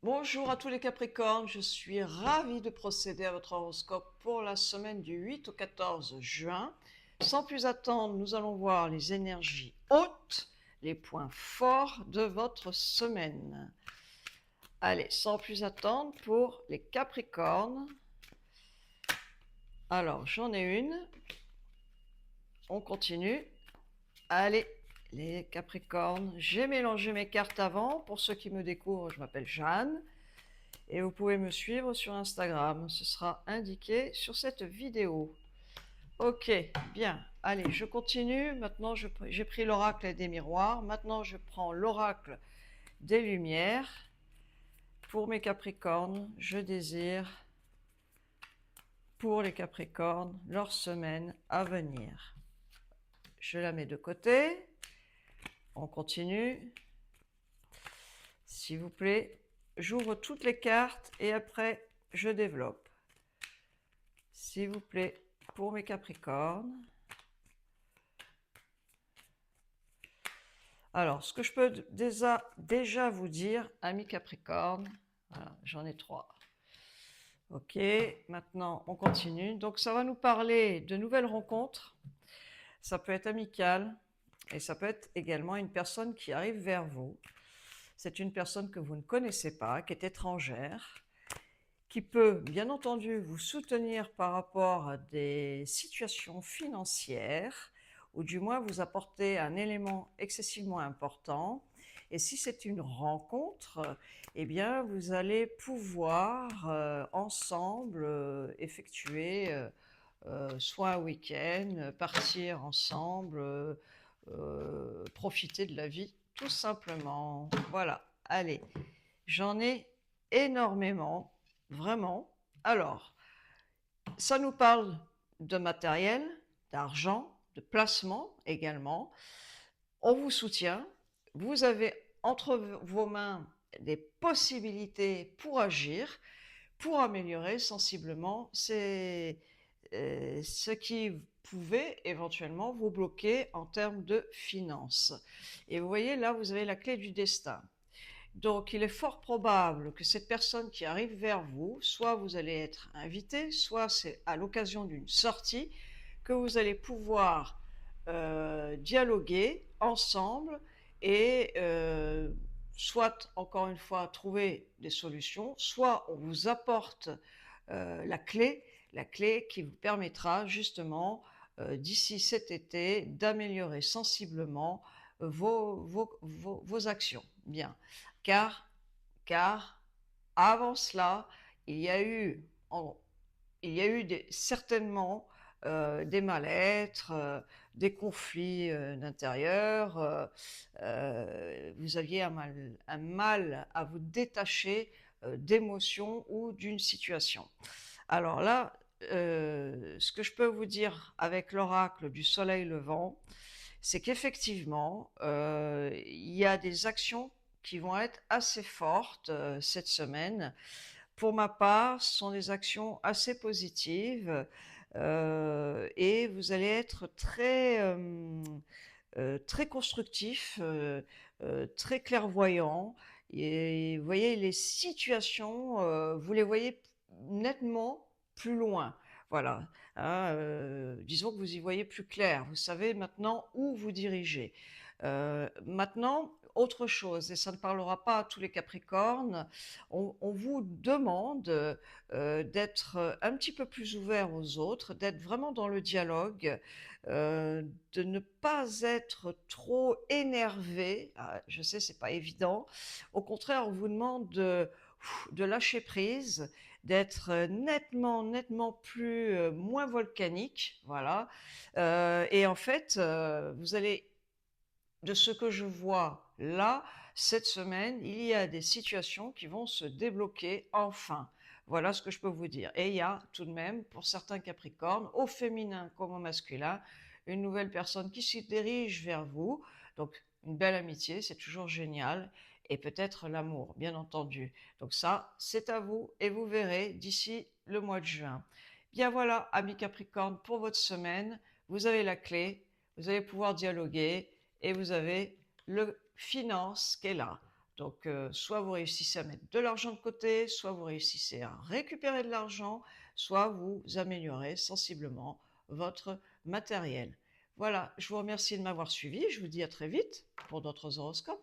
Bonjour à tous les Capricornes, je suis ravie de procéder à votre horoscope pour la semaine du 8 au 14 juin. Sans plus attendre, nous allons voir les énergies hautes, les points forts de votre semaine. Allez, sans plus attendre pour les Capricornes. Alors, j'en ai une. On continue. Allez, les Capricornes. J'ai mélangé mes cartes avant. Pour ceux qui me découvrent, je m'appelle Jeanne. Et vous pouvez me suivre sur Instagram, ce sera indiqué sur cette vidéo. Ok, bien, allez, je continue. Maintenant, j'ai pris l'oracle des miroirs. Maintenant, je prends l'oracle des lumières. Pour mes Capricornes, je désire pour les Capricornes leur semaine à venir. Je la mets de côté. On continue. S'il vous plaît, j'ouvre toutes les cartes et après, je développe. S'il vous plaît, pour mes Capricornes. Alors, ce que je peux déjà vous dire, amis Capricorne, voilà, j'en ai 3. Ok, maintenant on continue. Donc ça va nous parler de nouvelles rencontres. Ça peut être amical et ça peut être également une personne qui arrive vers vous. C'est une personne que vous ne connaissez pas, qui est étrangère, qui peut bien entendu vous soutenir par rapport à des situations financières, ou du moins vous apporter un élément excessivement important. Et si c'est une rencontre, eh bien vous allez pouvoir ensemble effectuer soit un week-end, partir ensemble, profiter de la vie, tout simplement. Voilà, allez, j'en ai énormément. Vraiment. Alors, ça nous parle de matériel, d'argent, de placement également. On vous soutient. Vous avez entre vos mains des possibilités pour agir, pour améliorer sensiblement ce qui pouvait éventuellement vous bloquer en termes de finances. Et vous voyez, là, vous avez la clé du destin. Donc, il est fort probable que cette personne qui arrive vers vous, soit vous allez être invité, soit c'est à l'occasion d'une sortie que vous allez pouvoir dialoguer ensemble et soit, encore une fois, trouver des solutions, soit on vous apporte la clé qui vous permettra justement, d'ici cet été, d'améliorer sensiblement vos actions. Bien. Car, car avant cela, il y a eu, certainement des mal-être, des conflits d'intérieur. Vous aviez un mal à vous détacher d'émotions ou d'une situation. Alors là, ce que je peux vous dire avec l'oracle du soleil levant, c'est qu'effectivement, il y a des actions qui vont être assez fortes cette semaine. Pour ma part, ce sont des actions assez positives et vous allez être très constructif, très clairvoyant. Et vous voyez les situations, vous les voyez nettement plus loin. Voilà, hein, disons que vous y voyez plus clair. Vous savez maintenant où vous dirigez. Maintenant, autre chose, et ça ne parlera pas à tous les Capricornes, on vous demande d'être un petit peu plus ouvert aux autres, d'être vraiment dans le dialogue, de ne pas être trop énervé. Ah, je sais, c'est pas évident. Au contraire, on vous demande de lâcher prise, d'être nettement plus moins volcanique, voilà. Et en fait, vous allez, de ce que je vois là, cette semaine, il y a des situations qui vont se débloquer enfin. Voilà ce que je peux vous dire. Et il y a tout de même, pour certains Capricornes, au féminin comme au masculin, une nouvelle personne qui se dirige vers vous. Donc, une belle amitié, c'est toujours génial. Et peut-être l'amour, bien entendu. Donc ça, c'est à vous et vous verrez d'ici le mois de juin. Bien voilà, amis Capricorne, pour votre semaine, vous avez la clé, vous allez pouvoir dialoguer et vous avez le finance qui est là. Donc, soit vous réussissez à mettre de l'argent de côté, soit vous réussissez à récupérer de l'argent, soit vous améliorez sensiblement votre matériel. Voilà, je vous remercie de m'avoir suivi, je vous dis à très vite pour d'autres horoscopes.